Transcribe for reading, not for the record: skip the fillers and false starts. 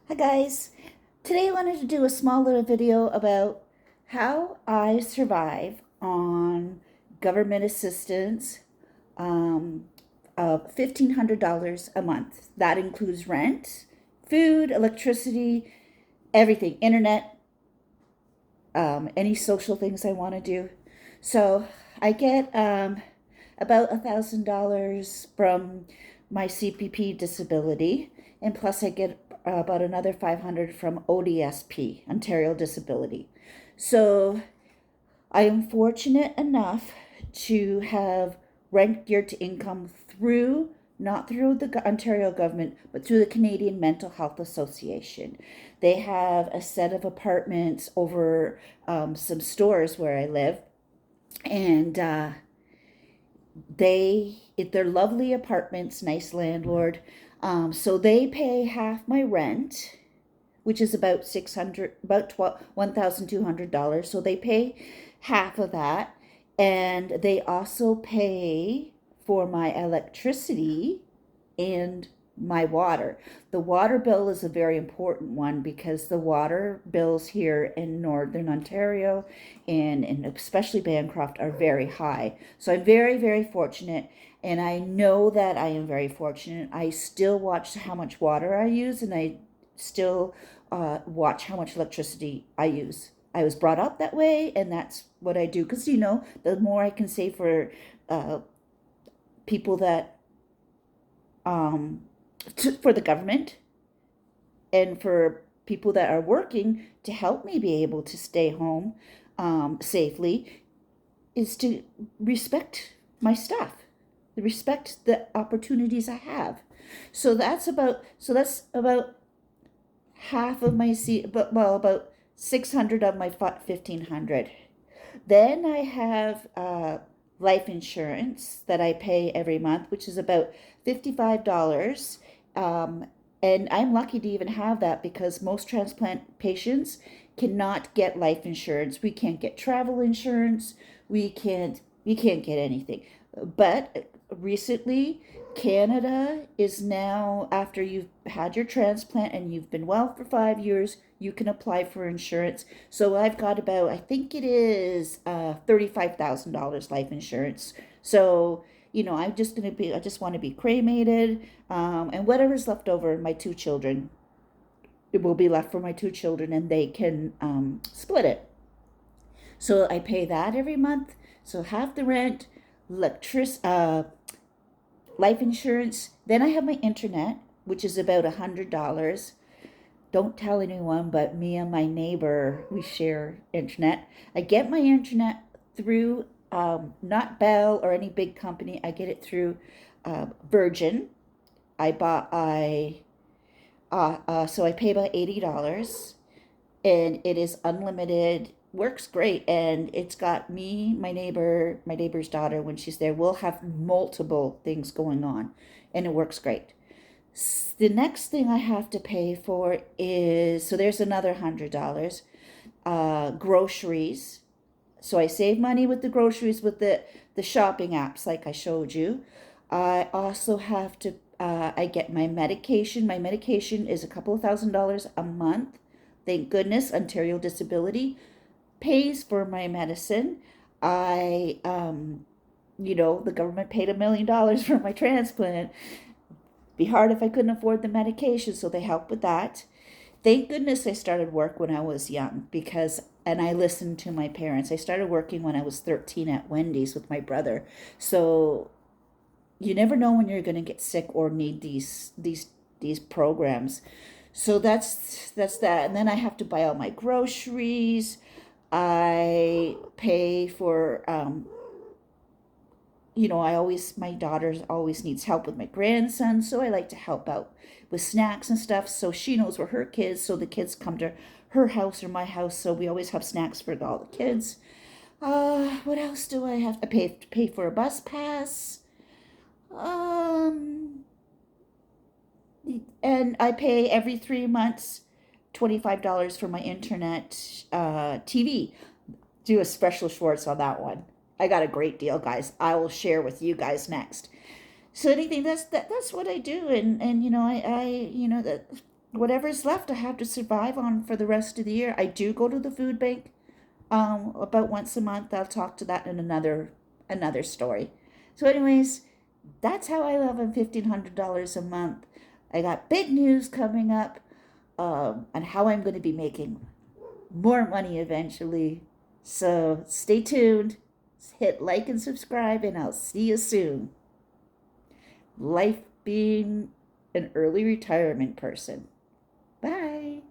Hi guys. Today I wanted to do a small little video about how I survive on government assistance of $1,500 a month. That includes rent, food, electricity, everything, internet, any social things I want to do. So I get about $1,000 from my CPP disability, and plus I get about another 500 from ODSP, Ontario Disability. So I am fortunate enough to have rent geared to income through, not through the Ontario government, but through the Canadian Mental Health Association. They have a set of apartments over some stores where I live, and they're lovely apartments, nice landlord. So they pay half my rent, which is about 600, about $1,200. So they pay half of that, and they also pay for my electricity and my water. The water bill is a very important one because the water bills here in Northern Ontario and especially Bancroft are very high. So I'm very, very fortunate, and I know that I am very fortunate. I still watch how much water I use, and I still watch how much electricity I use. I was brought up that way, and that's what I do because the more I can save for uh, people that um, for the government and for people that are working to help me be able to stay home safely is to respect my staff, respect the opportunities I have. So that's about half of my but well, about 600 of my 1500. Then I have life insurance that I pay every month, which is about $55. Um, and I'm lucky to even have that because most transplant patients cannot get life insurance. We can't get travel insurance. We can't get anything. But recently, Canada is now, after you've had your transplant and you've been well for 5 years, you can apply for insurance. So I've got about, I think it is $35,000 life insurance. So, I just want to be cremated, and whatever's left over, my two children, it will be left for my two children, and they can split it. So I pay that every month. So half the rent, life insurance. Then I have my internet, which is about $100. Don't tell anyone, but me and my neighbor, we share internet. I get my internet through not Bell or any big company. I get it through Virgin. So I pay about $80, and it is unlimited. Works great, and it's got me, my neighbor's daughter. When she's there, we'll have multiple things going on, and it works great. The next thing I have to pay for is, so there's another $100. Groceries. So I save money with the groceries with the shopping apps like I showed you. I also have to I get my medication. My medication is a couple of $1,000s a month. Thank goodness Ontario Disability pays for my medicine. I the government paid $1 million for my transplant. Be hard if I couldn't afford the medication, so they help with that. Thank goodness I started work when I was young and I listened to my parents. I started working when I was 13 at Wendy's with my brother. So you never know when you're going to get sick or need these programs. So that's that. And then I have to buy all my groceries. I pay for my daughter always needs help with my grandson, so I like to help out with snacks and stuff. So she knows where her kids, so the kids come to her house or my house, so we always have snacks for all the kids. What else do I have to pay for a bus pass? Um, and I pay every 3 months $25 for my internet TV. Do a special shorts on that one. I got a great deal, guys. I will share with you guys next. So anything that's what I do, and I that whatever's left, I have to survive on for the rest of the year. I do go to the food bank about once a month. I'll talk to that in another story. So, anyways, that's how I live on $1,500 a month. I got big news coming up on how I'm going to be making more money eventually. So stay tuned, hit like and subscribe, and I'll see you soon. Life being an early retirement person. Bye.